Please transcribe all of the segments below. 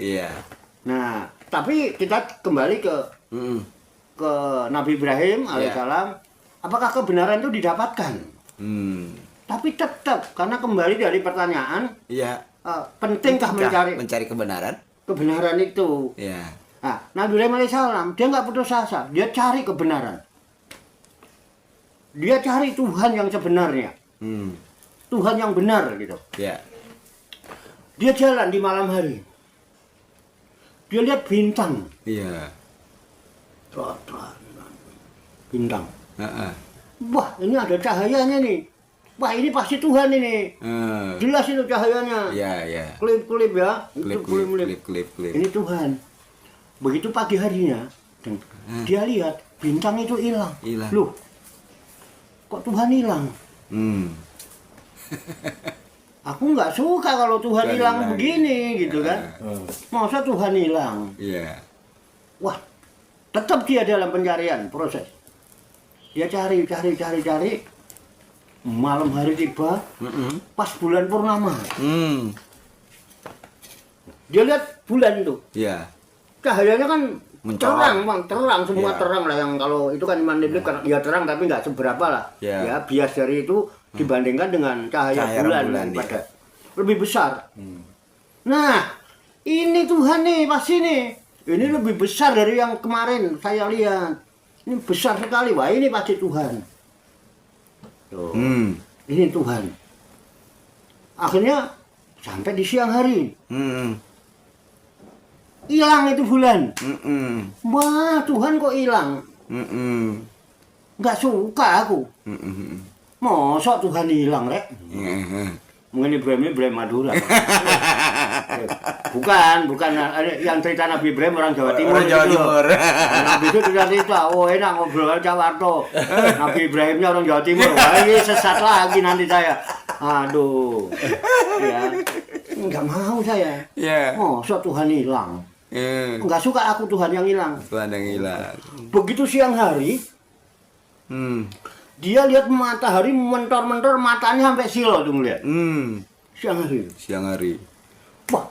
Iya. Nah, tapi kita kembali ke Nabi Ibrahim alaihissalam. Apakah kebenaran itu didapatkan? Tapi tetap karena kembali dari pertanyaan. Iya. Pentingkah mencari kebenaran? Kebenaran itu. Iya. Nah, Nabi Ibrahim alaihissalam dia nggak putus asa, dia cari kebenaran. Dia cari Tuhan yang sebenarnya, Tuhan yang benar gitu. Iya. Dia jalan di malam hari, dia lihat bintang. Iya. Bintang. Wah, ini ada cahayanya nih. Wah, ini pasti Tuhan ini. Jelas itu cahayanya. Iya, iya. Klip-klip ya. Klip. Ini Tuhan. Begitu pagi harinya, dan dia lihat bintang itu hilang. Loh, kok Tuhan hilang? Aku nggak suka kalau Tuhan hilang begini, gitu kan? Masa Tuhan hilang? Iya. Wah, tetap dia dalam pencarian, proses. Dia cari. Malam hari tiba, pas bulan purnama. Dia lihat bulan itu. Iya. Cahayanya kan mencorong. terang semua terang lah, yang kalau itu kan iman iblis ya terang tapi nggak seberapa lah. Ya bias dari itu dibandingkan dengan cahaya bulan pada lebih besar. Nah, ini Tuhan nih pasti nih. Ini lebih besar dari yang kemarin saya lihat. Ini besar sekali, wah ini pasti Tuhan. Tuh. Ini Tuhan. Akhirnya sampai di siang hari. Hilang itu bulan. Wah, Tuhan kok hilang? Nggak suka aku. Masa Tuhan hilang, Rek? Mungkin Ibrahim Madura. Bukan yang cerita Nabi Ibrahim orang Jawa Timur. Orang Jawa Timur. Nabi itu cerita, oh enak ngobrol Jawarto. Nabi Ibrahimnya orang Jawa Timur. Wah, ini sesat lagi nanti saya. Aduh. Ya. Enggak mau saya. Masa Tuhan hilang? Enggak suka aku Tuhan yang hilang. Tuhan yang hilang. Begitu siang hari, dia lihat matahari mentor-mentor, matanya sampai silo tuh ngeliat. Siang hari. Wah,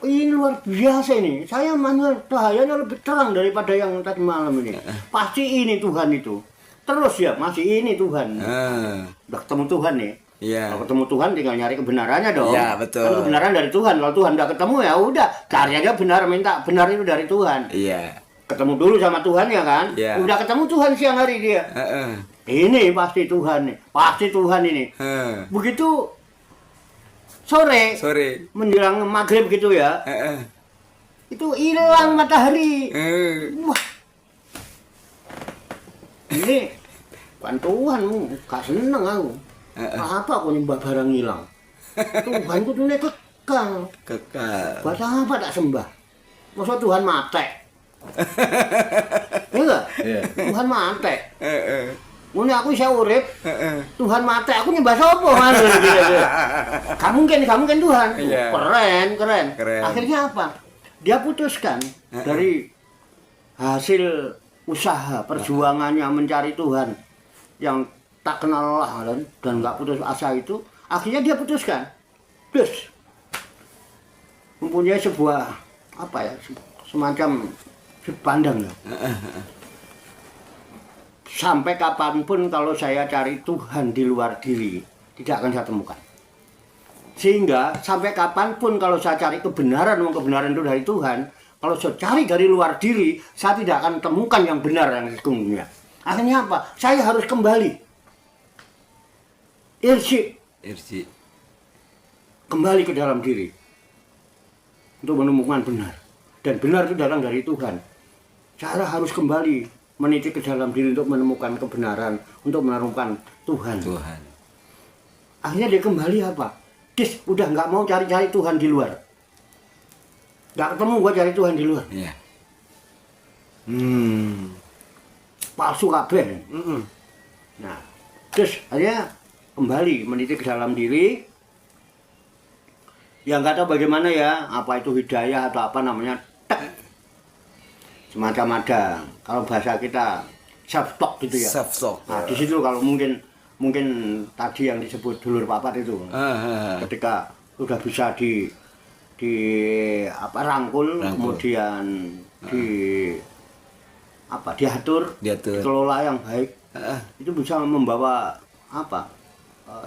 ini luar biasa ini. Saya mana cahayanya lebih terang daripada yang tadi malam ini. Pasti ini Tuhan itu. Terus ya, masih ini Tuhan. Udah ketemu Tuhan nih. Iya. Kalau ketemu Tuhan tinggal nyari kebenarannya dong. Iya, betul. Kan kebenaran dari Tuhan. Kalau Tuhan udah ketemu ya udah, cari aja benar, minta benar itu dari Tuhan. Iya. Ketemu dulu sama Tuhan ya kan? Iya. Udah ketemu Tuhan siang hari dia. Ini pasti Tuhan nih. Pasti Tuhan ini. Begitu sore menjelang maghrib gitu ya. Itu hilang matahari. Wah. Ini bukan Tuhan, gak seneng aku. Apa aku nyembah barang hilang? Tuhan ku dunia kekal. Buat apa tak sembah? Masa Tuhan mate? Enggak? Tuhan mate. Mune aku saya urip, Tuhan mate, aku nyembah sapa kan gitu. Gak mungkin Tuhan. Keren. Akhirnya apa? Dia putuskan dari hasil usaha perjuangannya mencari Tuhan yang tak kenal Allah dan nggak putus asa itu, akhirnya dia putuskan, terus mempunyai sebuah apa ya, semacam sudut pandang ya. Sampai kapanpun kalau saya cari Tuhan di luar diri, tidak akan saya temukan. Sehingga sampai kapanpun kalau saya cari kebenaran itu dari Tuhan, kalau saya cari dari luar diri, saya tidak akan temukan yang benar yang sesungguhnya. Akhirnya apa? Saya harus kembali. Irsi. Kembali ke dalam diri. Untuk menemukan benar. Dan benar itu datang dari Tuhan. Saya harus kembali meniti ke dalam diri untuk menemukan kebenaran, untuk menemukan Tuhan. Akhirnya dia kembali apa? Udah nggak mau cari-cari Tuhan di luar. Nggak ketemu gua cari Tuhan di luar. Palsu kabeh. Nah, terus akhirnya kembali meniti ke dalam diri. Yang nggak tahu bagaimana ya, apa itu hidayah atau apa namanya, semacam ada. Kalau bahasa kita self talk gitu ya. Nah, di situ kalau mungkin tadi yang disebut dulur papat itu, ketika sudah bisa di apa rangkul. Kemudian diatur, dikelola yang baik, itu bisa membawa apa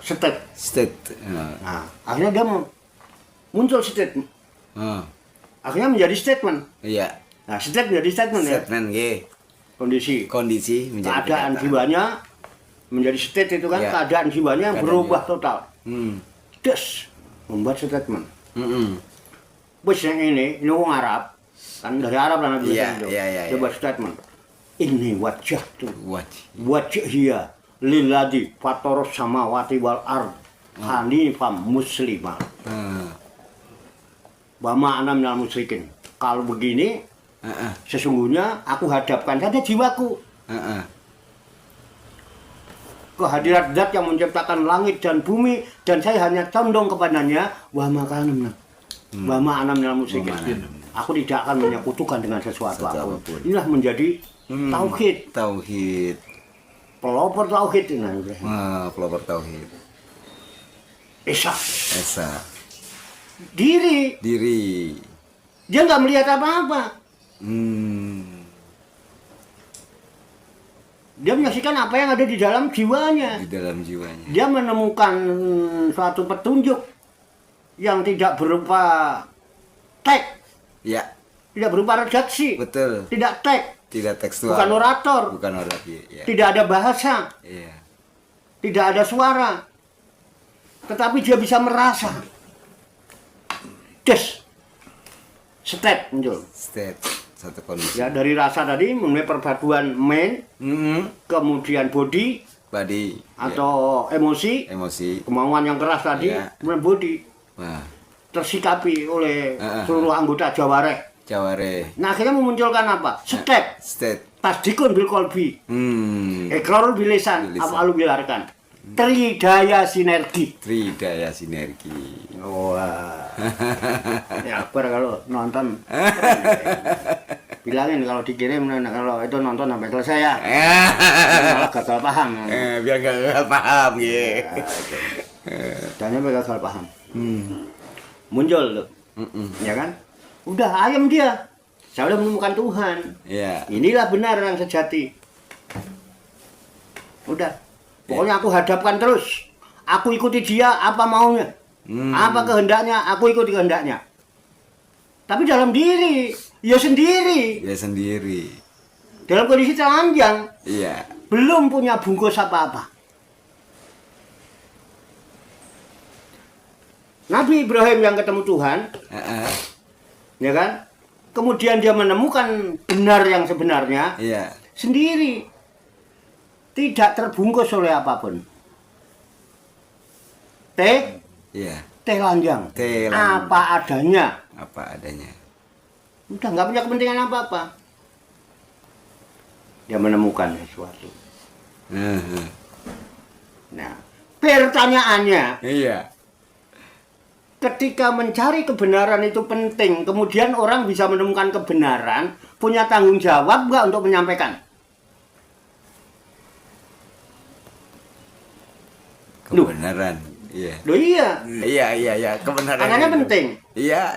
state. Nah, akhirnya dia muncul state, akhirnya menjadi statement. Iya. Nah, state menjadi statement ya. Statement, Kondisi menjadi keadaan jiwanya menjadi state itu kan, keadaan jiwanya berubah total. Terus membuat statement. Bos yang ini wong Arab kan, dari Arab lah Nabi itu. Dia buat statement. Ini wajah tuh. Wajah hiya lilladzi fataros samawati wal ard hanifam muslimah. Wa ma ana minal musyrikin. Kalau begini, sesungguhnya aku hadapkan saja jiwaku. Kehadirat zat yang menciptakan langit dan bumi, dan saya hanya condong kepadanya. Wa ma ana minal musyrikin. Aku tidak akan menyekutukan dengan sesuatu apapun. Inilah menjadi tauhid. Pelopor tauhid ini. Pelopor tauhid. Esa. Diri. Dia nggak melihat apa-apa. Dia menyaksikan apa yang ada di dalam jiwanya. Dia menemukan suatu petunjuk yang tidak berupa teks. Ya. Tidak berupa redaksi. Betul. Tidak teks. Tidak tekstual. Bukan orator. Ya. Tidak ada bahasa. Iya. Tidak ada suara. Tetapi dia bisa merasa. State muncul. Satu kondisi. Ya, dari rasa tadi mulai perpaduan mind, kemudian body atau emosi, kemauan yang keras tadi, kemudian body. Tersikapi oleh seluruh anggota jawareh. Nah, akhirnya memunculkan apa? State. Tasdikun bil qalbi. Iqrarul bil lisan, af'alu bil arkan. Tridaya sinergi. Wah. Ya, Akbar kalau nonton. Bilangin kalau dikirim, kalau itu nonton sampai selesai ya. Malah gagal paham. Biar gagal paham, Dannya gagal paham. Muncul tuh. Ya kan? Udah ayam dia. Saya udah menemukan Tuhan. Inilah benar yang sejati. Udah. Pokoknya aku hadapkan terus. Aku ikuti dia apa maunya. Apa kehendaknya, aku ikuti kehendaknya. Tapi dalam diri, ya sendiri. Dalam kondisi telanjang. Belum punya bungkus apa-apa. Nabi Ibrahim yang ketemu Tuhan, ya kan? Kemudian dia menemukan benar yang sebenarnya, sendiri, tidak terbungkus oleh apapun. Teh lanjang, apa adanya. Udah nggak punya kepentingan apa-apa. Dia menemukan sesuatu. Nah, pertanyaannya. Ketika mencari kebenaran itu penting, kemudian orang bisa menemukan kebenaran, punya tanggung jawab nggak untuk menyampaikan? Kebenaran. Iya. Kebenaran. Karena penting. Iya.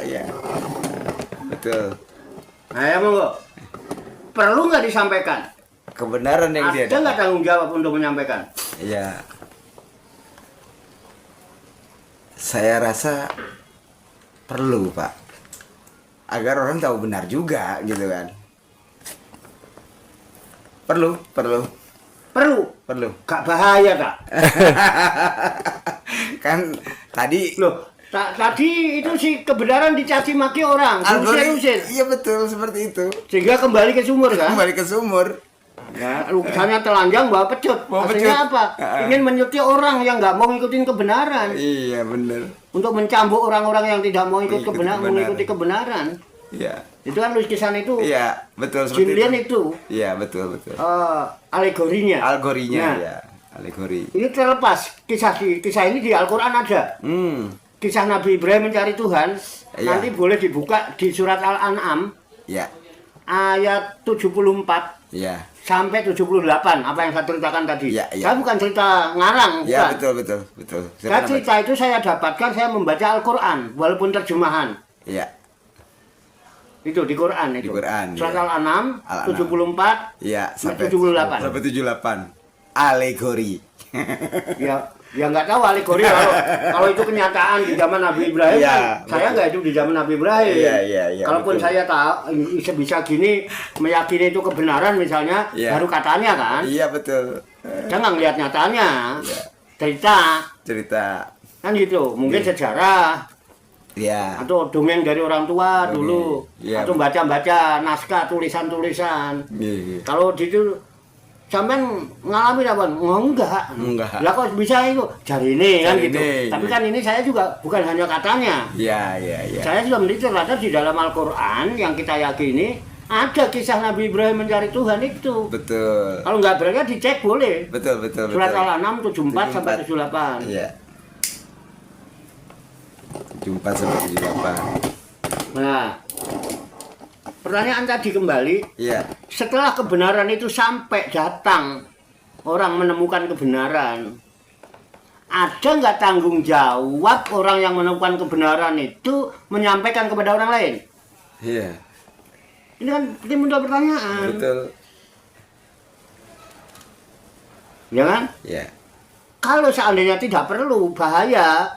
Betul. Ayo monggo. Perlu nggak disampaikan? Kebenaran yang dia. Ada nggak tanggung jawab untuk menyampaikan? Iya. Saya rasa perlu, Pak, agar orang tahu benar juga, gitu kan. Perlu. Gak bahaya, Kak? Kan tadi tadi itu sih kebenaran dicaci maki orang, diusir. Iya betul, seperti itu. Sehingga kembali ke sumur kan? Ya, lukisannya telanjang bawa pecut. Maksudnya apa? Ingin menyuti orang yang nggak mau ngikutin kebenaran. Iya, benar. Untuk mencambuk orang-orang yang tidak mau mengikuti kebenaran. Iya. Itu kan lukisan itu. Iya, betul seperti Julian itu. Iya, betul. Alegorinya. Ya. Alegori. Ini terlepas kisah ini di Al-Qur'an ada. Kisah Nabi Ibrahim mencari Tuhan. Nanti boleh dibuka di surat Al-An'am. Iya. Ayat 74. Iya. Sampai 78 apa yang saya ceritakan tadi. Saya bukan cerita ngarang, bukan. Ya, betul. Cerita itu saya dapatkan, saya membaca Al-Qur'an walaupun terjemahan. Iya. Itu di Quran itu. Di Quran. Surat Ya. Al-An'am 74 Iya, sampai 78. Sampai 78. Alegori. Ya nggak tahu alegori kalau itu kenyataan di zaman Nabi Ibrahim Ya, kan, saya nggak hidup di zaman Nabi Ibrahim. Iya, Kalaupun betul. saya tahu bisa gini meyakini itu kebenaran misalnya Ya. baru katanya kan. Iya betul. Jangan lihat nyatanya. Ya. Cerita kan gitu. Mungkin sejarah Iya. atau dongeng dari orang tua Oke. dulu Ya. atau baca-baca naskah tulisan-tulisan. Iya. Kalau di itu sampean ngalamin apa? Enggak. Lah kok bisa itu? Cari ini kan Cari gitu. ini, Tapi gitu. kan ini saya juga bukan hanya katanya. Iya. Saya juga melihat ternyata di dalam Al-Qur'an yang kita yakini ada kisah Nabi Ibrahim mencari Tuhan itu. Betul. Kalau nggak berarti dicek boleh. Betul. Surat Al-An'am 74 sampai 78. Iya. 74 sampai 78. Nah, pertanyaan tadi kembali, Iya. setelah kebenaran itu sampai datang, orang menemukan kebenaran, ada nggak tanggung jawab orang yang menemukan kebenaran itu menyampaikan kepada orang lain? Iya. Ini kan timbul pertanyaan, Betul. ya kan? Iya. Kalau seandainya tidak perlu, bahaya.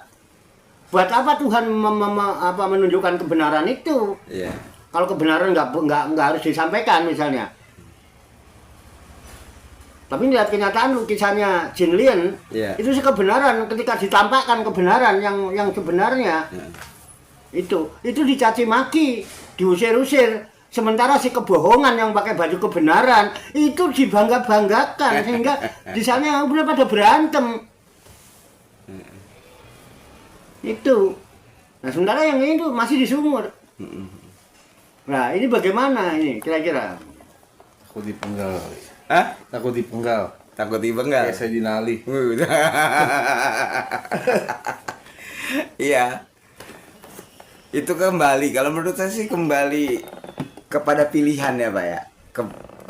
Buat apa Tuhan menunjukkan kebenaran itu? Iya. Kalau kebenaran nggak harus disampaikan misalnya. Tapi lihat kenyataan lukisannya Jin Lian, Iya. itu sih kebenaran ketika ditampakkan kebenaran yang sebenarnya. Iya. Itu dicaci maki, diusir-usir. Sementara si kebohongan yang pakai baju kebenaran itu dibangga-banggakan sehingga di sana udah pada berantem. Itu. Nah, sementara yang itu masih di sumur. Nah, ini bagaimana ini kira-kira? Takut dipenggal. Hah? Takut dipenggal. Takut dipenggal. Kayak saya dinali. Iya. Itu kembali, kalau menurut saya sih kembali kepada pilihan ya Pak ya.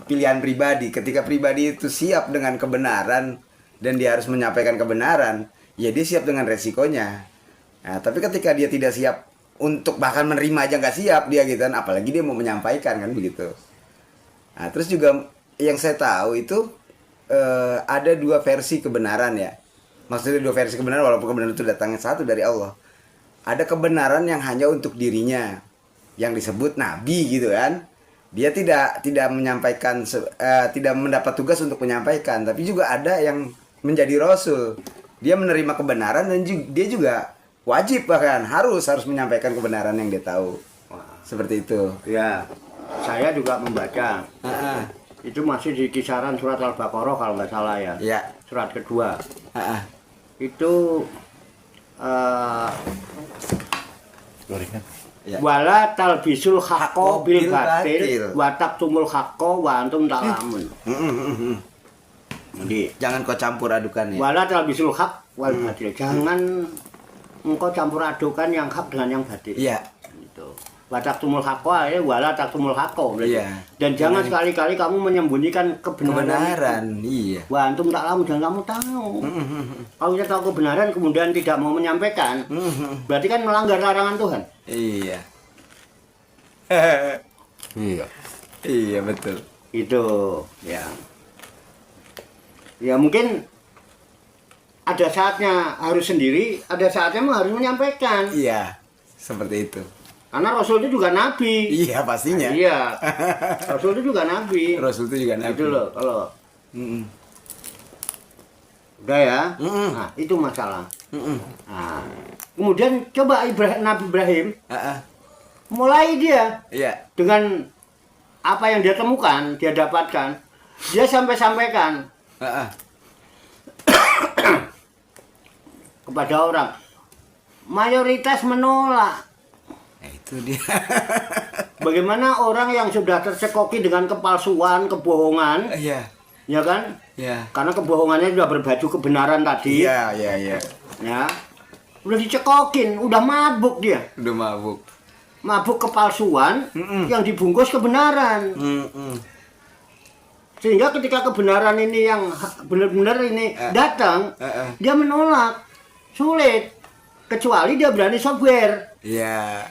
Pilihan pribadi. Ketika pribadi itu siap dengan kebenaran dan dia harus menyampaikan kebenaran, ya dia siap dengan resikonya. Nah, tapi ketika dia tidak siap untuk bahkan menerima aja nggak siap dia gitu kan, apalagi dia mau menyampaikan kan begitu. Nah, terus juga yang saya tahu itu ada dua versi kebenaran ya. Maksudnya dua versi kebenaran walaupun kebenaran itu datangnya satu dari Allah. Ada kebenaran yang hanya untuk dirinya yang disebut nabi gitu kan. Dia tidak menyampaikan tidak mendapat tugas untuk menyampaikan, tapi juga ada yang menjadi rasul. Dia menerima kebenaran dan dia juga wajib bahkan harus menyampaikan kebenaran yang dia tahu. Seperti itu. Ya, saya juga membaca. Itu masih di kisaran surat Al-Baqarah kalau nggak salah ya. Ya. Surat kedua. Itu Gorengan. Ya. wala talbisul haqqo bil batil batil. wa taqtumul haqqo wa antum ta'lamun. Jadi, Jangan kau campur adukan ya. wala talbisul haqq wal batil. Jangan engkau campur adukan yang hak dengan yang batil. Iya. Gitu. Wa taqtumul haqqo ya wala taqtumul haqqo. Iya. Dan jangan sekali-kali kamu menyembunyikan kebenaran. Iya. Wah, antum ta'lamun dan kamu tahu. Kalau kita tahu kebenaran kemudian tidak mau menyampaikan, berarti kan melanggar larangan Tuhan. Iya. Iya. Iya betul. Itu ya. Ya mungkin ada saatnya harus sendiri, ada saatnya harus menyampaikan. Iya. Seperti itu. Karena Rasul itu juga nabi. Iya pastinya. Iya. Rasul itu juga nabi. Rasul itu juga nabi. Itu loh kalau Mm-mm. udah ya. Mm-mm. Nah, itu masalah. Mm-mm. Nah, kemudian coba Nabi Ibrahim mulai dia Iya. dengan apa yang dia temukan, dia dapatkan, dia sampaikan kepada orang. Mayoritas menolak. Nah, itu dia. Bagaimana orang yang sudah tercekoki dengan kepalsuan, kebohongan, Iya. ya kan? Iya. Karena kebohongannya sudah berbaju kebenaran tadi, Iya, iya. ya. Udah dicekokin, udah mabuk dia. Udah mabuk. Mabuk kepalsuan yang dibungkus kebenaran. Sehingga ketika kebenaran ini yang benar-benar ini datang, dia menolak. Sulit. Kecuali dia berani software. Iya.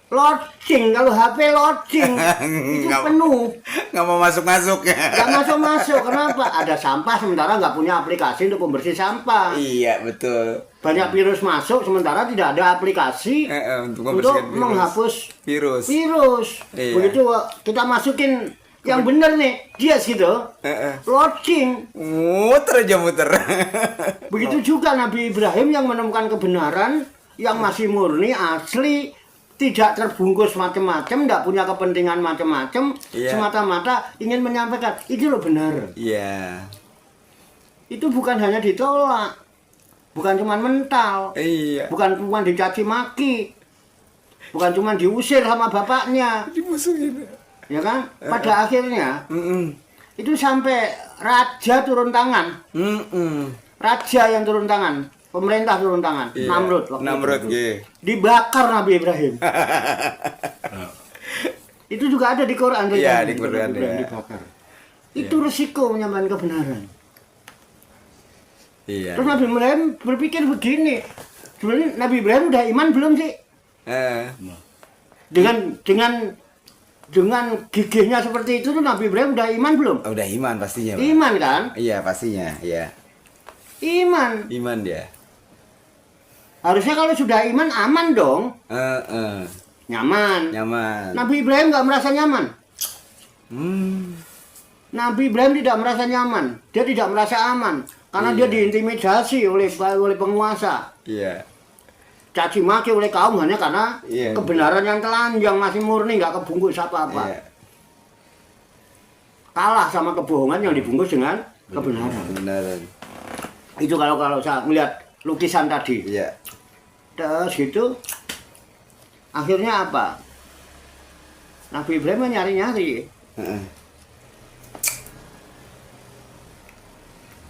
loading, kalau HP loading itu Nggak- penuh. Nggak mau masuk-masuk ya. Nggak masuk-masuk, kenapa? Ada sampah sementara nggak punya aplikasi untuk pembersih sampah. Iya, betul. Banyak virus masuk sementara tidak ada aplikasi Untuk untuk membersihkan virus. menghapus Virus. virus. Iya. Begitu kita masukin yang benar nih, dia gitu, loading. Muter aja muter. Begitu juga Nabi Ibrahim yang menemukan kebenaran yang masih murni, asli, tidak terbungkus macam-macam, tidak punya kepentingan macam-macam, Iya. semata-mata ingin menyampaikan itu loh benar. Iya. Itu bukan hanya ditolak, bukan cuma mental, Iya. bukan cuma dicaci maki, bukan cuma diusir sama bapaknya, Dimusuhin. ya kan? Pada akhirnya Mm-mm. itu sampai raja turun tangan, Mm-mm. raja yang turun tangan, pemerintah turun tangan, Iya. Namrud waktu Namrud, itu. iya. Dibakar Nabi Ibrahim. Itu juga ada di Quran. Iya, Nabi di Quran, Ibrahim ya. dibakar. Itu resiko menyampaikan kebenaran. Iya. Terus Nabi Ibrahim berpikir begini, sebenarnya Nabi Ibrahim udah iman belum sih? Dengan gigihnya seperti itu tuh Nabi Ibrahim udah iman belum? Udah iman pastinya, Pak. Iman kan? Iya, pastinya. Iya. Iman. Iman dia. Harusnya kalau sudah iman aman dong, nyaman. Nyaman. Nabi Ibrahim nggak merasa nyaman. Hmm. Nabi Ibrahim tidak merasa nyaman, dia tidak merasa aman karena dia diintimidasi oleh penguasa, Iya. caci maki oleh kaum hanya karena Iya. kebenaran yang telanjang masih murni nggak kebungkus apa-apa. Iya. Kalah sama kebohongan yang dibungkus dengan kebenaran. Kebenaran. Itu kalau saya melihat lukisan tadi. Iya. Terus gitu akhirnya apa? Nabi Ibrahim nyari-nyari. Heeh.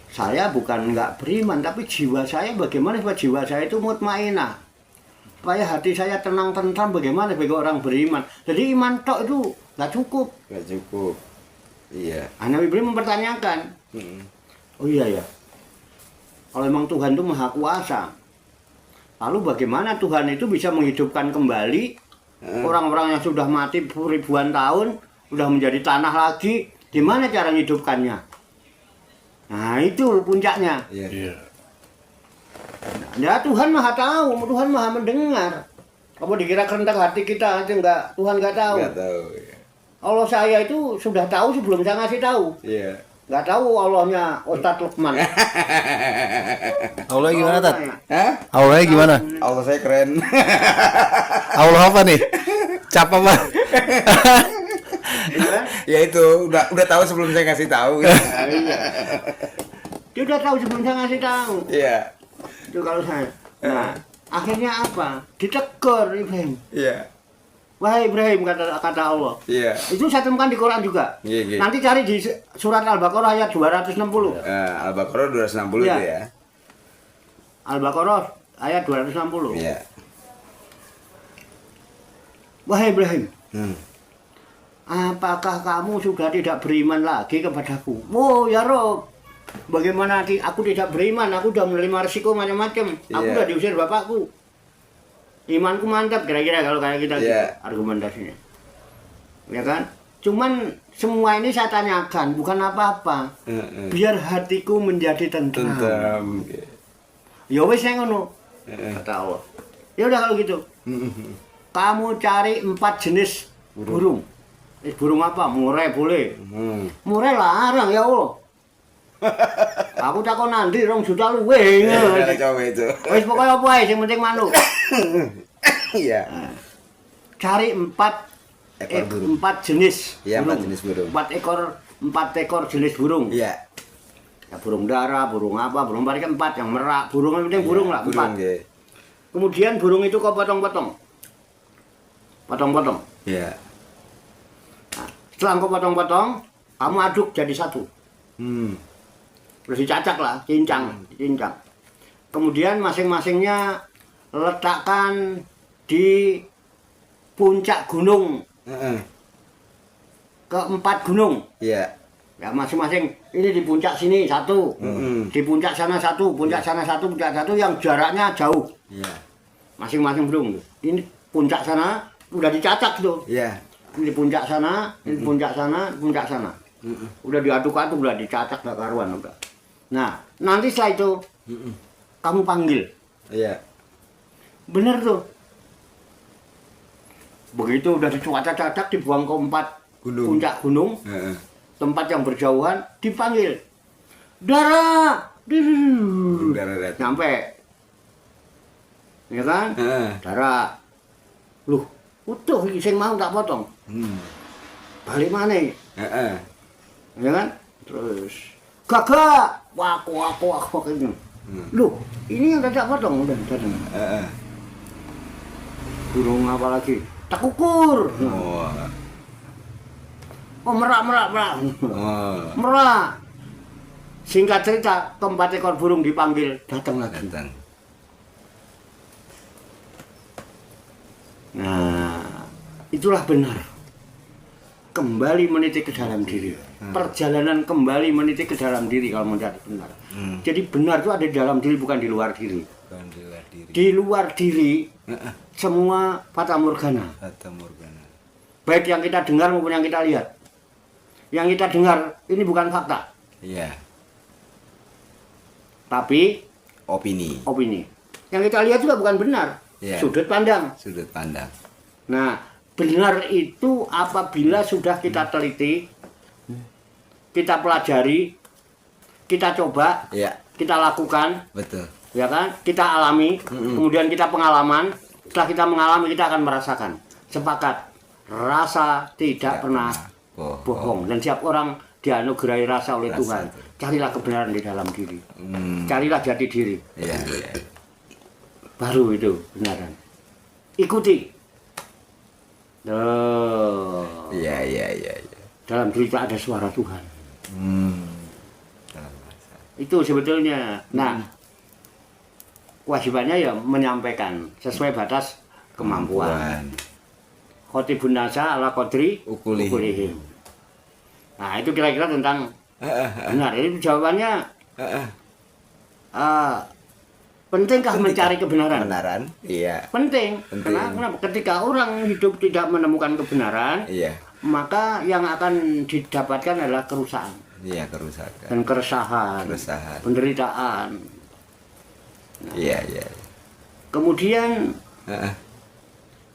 Saya bukan nggak beriman, tapi jiwa saya bagaimana supaya jiwa saya itu mutmainah, supaya hati saya tenang tentram bagaimana sebagai orang beriman. Jadi iman tok itu nggak cukup. Nggak cukup. Iya. Nabi Ibrahim mempertanyakan, oh iya ya, kalau memang Tuhan itu maha kuasa, lalu bagaimana Tuhan itu bisa menghidupkan kembali orang-orang yang sudah mati ribuan tahun, sudah menjadi tanah lagi, gimana cara menghidupkannya? Nah itu puncaknya. Iya. Ya Tuhan maha tahu, Tuhan maha mendengar. Apa dikira kerentak hati kita aja enggak? Tuhan enggak tahu. Nggak tahu. Iya. Allah saya itu sudah tahu sebelum saya ngasih tahu. Iya. Enggak tahu Allahnya Ustadz Lukman. Aulanya gimana, Tat? Hah? Aulanya gimana? Allah saya keren. Aula apa nih? Cap apa? Ya itu udah tahu sebelum saya kasih tahu. Nah, iya. Dia udah tahu sebelum saya ngasih tahu. Iya. Itu kalau saya. Nah, akhirnya apa? Ditegur Ibrahim. Iya. Wahai Ibrahim kata Allah. Iya. Itu saya temukan di Quran juga. Iya, iya. Nanti cari di surat Al-Baqarah ayat 260. Al-Baqarah 260 Iya. itu ya. Al-Baqarah ayat 260. Iya. Wahai Ibrahim, Hmm. apakah kamu sudah tidak beriman lagi kepadaku? Oh ya Rob, bagaimana aku tidak beriman? Aku sudah menerima risiko macam-macam. Aku Iya. sudah diusir bapakku. Imanku mantap kira-kira kalau kayak kita gitu, Iya. argumentasinya. Ya kan? Cuman semua ini saya tanyakan bukan apa-apa. Biar hatiku menjadi tentram. Tentram. Ya wis yang ngono. Kata Allah. Ya udah kalau gitu. Kamu cari 4 jenis burung. Burung apa? Murai boleh. Murai larang ya Allah. Aku takon nanti 2 juta luwe. Jangan coba itu. Wis pokoknya apa ae sing penting manuk. Iya. Cari 4 Ekor burung. 4 jenis. Iya, 4 jenis burung. 4 ekor jenis burung. Iya. Ya, burung dara, burung apa, burung paling 4 yang merak, burung yang penting burung lah 4. Burung, iya. Kemudian burung itu kau potong-potong. Potong-potong. Iya. Nah, setelah kau potong-potong, kamu aduk jadi satu. Terus dicacak lah, cincang. Kemudian masing-masingnya letakkan di puncak gunung, ke-4 gunung. Iya. Ya masing-masing ini di puncak sini satu, di puncak sana satu, puncak sana satu, puncak satu yang jaraknya jauh. Iya. Masing-masing burung. Ini puncak sana, udah dicacak tuh. Iya. Ini puncak sana, ini puncak sana, puncak sana. Udah diaduk-aduk, udah dicacak gak karuan udah. Nah, nanti setelah itu kamu panggil. Iya. Bener tuh. Begitu udah dicacak-cacak, dibuang ke 4 puncak gunung, tempat yang berjauhan, dipanggil. Dara, nyampe. Ya kan? Dara. Loh, utuh sing mau tak potong. Balik mana? Ya kan? Terus gagak, waku ini. Loh, ini yang tak potong udah datang. Burung apa lagi? Tak ukur. Oh, merak. Merak. Singkat cerita, 4 ekor burung dipanggil, datang lagi. Nah, itulah benar. Kembali meniti ke dalam diri. Perjalanan kembali meniti ke dalam diri kalau mencari benar. Jadi benar itu ada di dalam diri, bukan di luar diri. Di luar diri, semua fata morgana. Baik yang kita dengar maupun yang kita lihat. Yang kita dengar ini bukan fakta. Iya. Tapi Opini. Yang kita lihat juga bukan benar. Yeah. Sudut pandang. Nah, benar itu apabila sudah kita teliti, kita pelajari, kita coba, kita lakukan, betul, ya kan? Kita alami, kemudian kita pengalaman. Setelah kita mengalami, kita akan merasakan. Sepakat, rasa tidak pernah bohong. Dan setiap orang dianugerahi rasa oleh Tuhan. Carilah kebenaran di dalam diri. Carilah jati diri. Baru itu benaran. Ikuti. Dalam diri kita ada suara Tuhan. Itu sebetulnya. Nah, kewajibannya ya menyampaikan sesuai batas kemampuan. Khotibun nasa ala qadri ukulihim. Nah, itu kira-kira tentang benar. Ini jawabannya. Pentingkah mencari kebenaran? Iya. Penting. Kenapa? Ketika orang hidup tidak menemukan kebenaran, maka yang akan didapatkan adalah kerusakan. Iya, kerusakan. Dan keresahan. Penderitaan. Nah, iya. Kemudian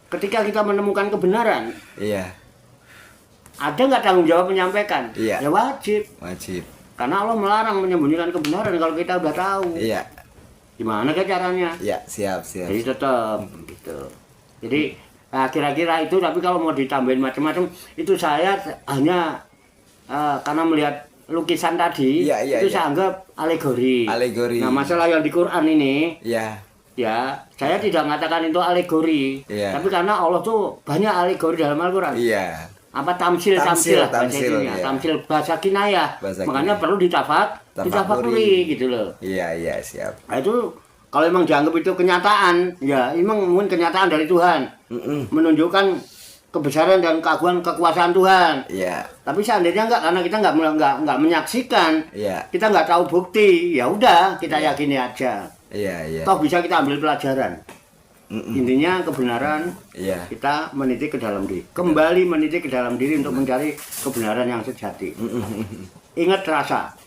ketika kita menemukan kebenaran, ada nggak tanggung jawab menyampaikan? Iya. Ya wajib. Karena Allah melarang menyembunyikan kebenaran kalau kita udah tahu. Iya. Gimana kan caranya? Iya, siap. Jadi tetap gitu. Jadi kira-kira itu, tapi kalau mau ditambahin macam-macam, itu saya hanya karena melihat lukisan tadi, saya anggap alegori. Nah, masalah yang di Quran ini, ya saya tidak mengatakan itu alegori, tapi karena Allah tuh banyak alegori dalam Al-Quran. Apa tamsil bahasa kinayah. Makanya perlu ditafakuri gitu loh. Iya, siap. Nah, itu kalau emang dianggap itu kenyataan, ya emang mungkin kenyataan dari Tuhan. Menunjukkan kebesaran dan keagungan kekuasaan Tuhan. Tapi seandainya enggak, karena kita enggak menyaksikan, kita enggak tahu bukti, ya udah kita yakini aja. Toh bisa kita ambil pelajaran. Intinya kebenaran, kita meniti ke dalam diri. Kembali meniti ke dalam diri untuk mencari kebenaran yang sejati. Ingat rasa.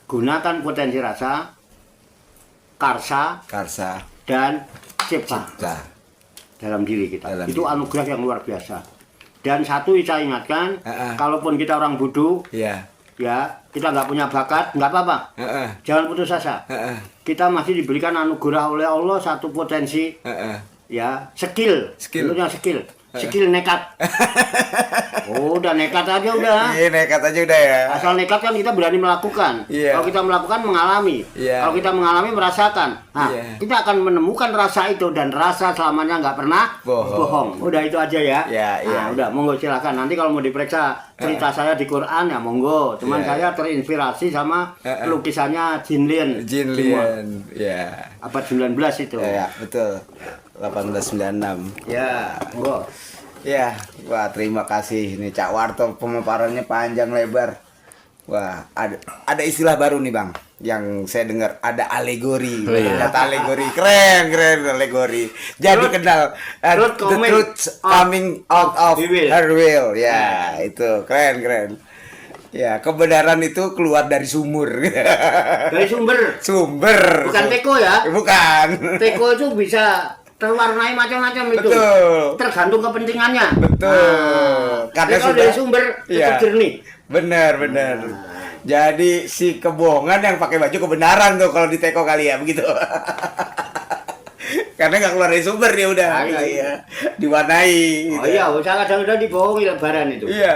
Gunakan potensi rasa, karsa, dan cipta dalam diri kita. Itu anugerah yang luar biasa. Dan satu saya ingatkan, kalaupun kita orang bodoh, ya kita nggak punya bakat, nggak apa-apa. Jangan putus asa. Kita masih diberikan anugerah oleh Allah satu potensi, ya skill. Skill nekat. Udah nekat aja udah. Iya, nekat aja udah ya. Asal nekat kan kita berani melakukan. Kalau kita melakukan mengalami. Kalau kita mengalami merasakan. Nah, kita akan menemukan rasa itu, dan rasa selamanya nggak pernah bohong. Udah itu aja ya. Nah, udah monggo silakan. Nanti kalau mau diperiksa cerita saya di Quran ya monggo. Cuman saya terinspirasi sama lukisannya Jinlin. Abad 19 itu. Iya, betul. 1896. Ya, monggo. Ya, wah terima kasih nih Cak Warto, pemaparannya panjang lebar. Wah, ada istilah baru nih Bang. yang saya dengar ada alegori, Oh, iya. kata alegori keren alegori. Jadi Truth- kenal truth the truth coming out of her will. her will, ya itu keren. Ya kebenaran itu keluar dari sumur, Dari sumber. Bukan teko ya. bukan. Teko itu bisa terwarnai macam-macam itu. Betul. Tergantung kepentingannya. Betul. Karena kalau dari sumber Iya. tetap jernih. Bener. Jadi si kebohongan yang pakai baju kebenaran tuh kalau di teko kali ya begitu. Karena nggak keluar dari sumber dia udah. Iya. Diwarnai. Oh gitu. iya, saya kadang-kadang dibohongi lebaran itu. Iya.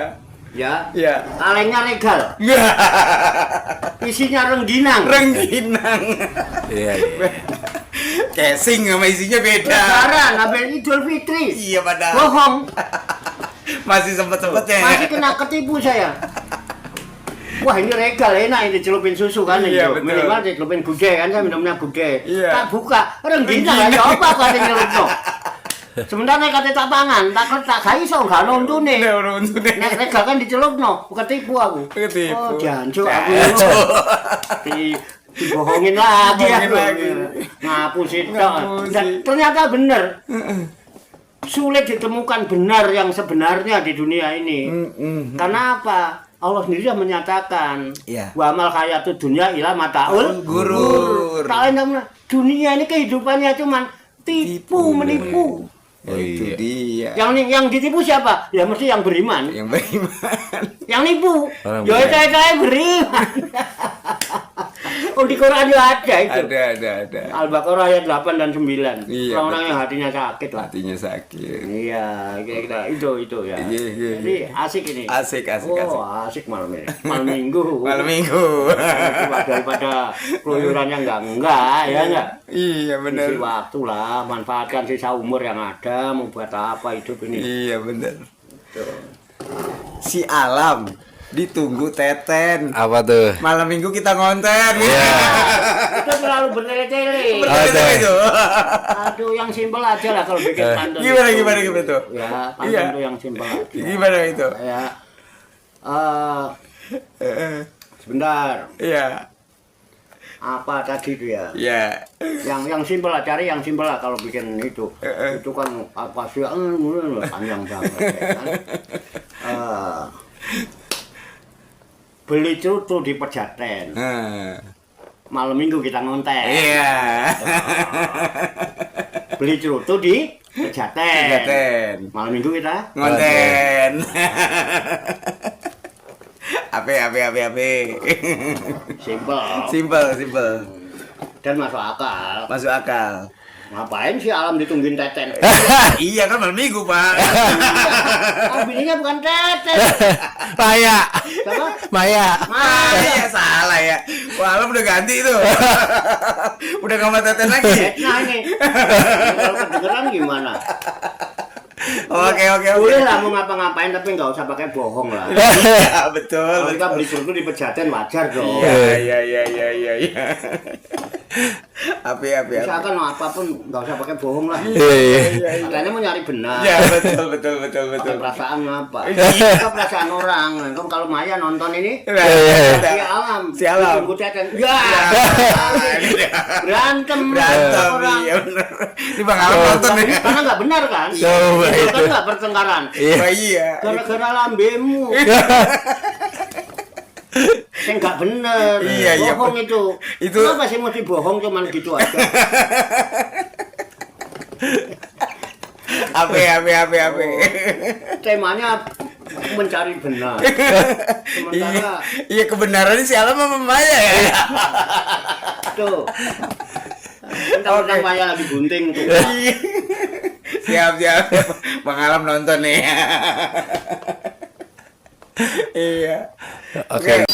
Ya. Iya. Kalengnya regal, isinya rengginang. Rengginang. Iya. Casing sama isinya beda. Lebaran, habis Idul Fitri. Iya padahal. Bohong. Masih sempet-sempetnya. Masih kena ketipu saya. Wah ini regal enak ini celupin susu kan Iya, itu. betul. Minimal dicelupin gudeg kan saya minumnya gudeg. Iya. Tak buka, rengginang ya apa kate nyelupno. Sementara kate tak pangan, tak ga iso gak nontune. Nek ora untune. Nek regal kan dicelupno, ketipu aku. Ketipu. Oh, jancuk aku. Jancuk. Dibohongin lagi Bohongin aku. lagi. Ngapusi tok. Ngapusi. Dan ternyata bener. Sulit ditemukan benar yang sebenarnya di dunia ini. Karena apa? Allah sendiri sudah menyatakan Iya. wa amal hayatud dunya ila mataul Gurur. Kalian dunia ini kehidupannya cuman tipu menipu. Oh, itu dia. Yang ditipu siapa? Ya mesti yang beriman. Yang beriman. Yang nipu, Orang ya beriman. itu beriman. Oh di Quran juga ada itu. Ada. Al-Baqarah ayat 8 dan 9. Iya, Orang-orang yang hatinya sakit lah. Hatinya sakit. Iya, kira-kira itu ya. Iya. Jadi asik ini. Asik. Asik malam ini. Malam minggu. Malam minggu. Daripada keluyurannya enggak, ya enggak. Iya benar. Isi waktu lah, manfaatkan sisa umur yang ada, mau buat apa hidup ini. Iya benar. Si Alam ditunggu Teten. Apa tuh? Malam minggu kita ngonten. Itu terlalu bertele-tele. Betul itu. Aduh, yang simpel aja lah kalau bikin pantun. Gimana itu. tuh? Ya, pantun Iya. itu yang simpel aja. Gimana itu? Ya. Sebentar. Iya. Apa tadi itu ya? Iya. Yang simpel lah, cari yang simpel lah kalau bikin itu. Itu kan apa sih? Panjang banget. Ya, kan? Beli cucu di Pejaten. Malam minggu kita ngonten. Iya. Beli cucu di Pejaten. Teten. Malam minggu kita Ngonten. Ape. simpel Simpel. dan masuk akal. Masuk akal. Ngapain sih Alam ditungguin Teten? Iya kan malam minggu, Pak. Oh, bininya bukan Teten. Maya. Siapa? Maya. Iya salah ya. Wah, Alam udah ganti itu. Udah nggak sama Teten lagi. Nah ini. Kalau kedengeran gimana? Oke. Boleh lah mau ngapa-ngapain tapi nggak usah pakai bohong lah. Iya, betul. Kalau kita beli cucu di Pejaten wajar dong. Iya. Api. Misalkan apapun nggak usah pakai bohong lah. Iya. Katanya mau nyari benar. Ya, betul. Pakai perasaan apa? Iya. Itu perasaan orang. Kan kalau Maya nonton ini, Iya. si Alam. Tunggu Teten. Ya. Berantem orang. Iya benar. Ini Bang Alam nonton nih. Karena nggak benar kan? Coba Itu kan itu. nggak pertengkaran. Iya. Gara-gara lambemu. Yang nggak bener. Iya. Bohong itu. Itu- Kenapa sih mesti bohong cuman gitu aja? Ape. Temanya mencari benar. Sementara Iya kebenaran si Alam sama Maya ya. tuh. Tentang Maya lagi gunting tuh. Siap. Bang Alam nonton nih. Iya. Oke.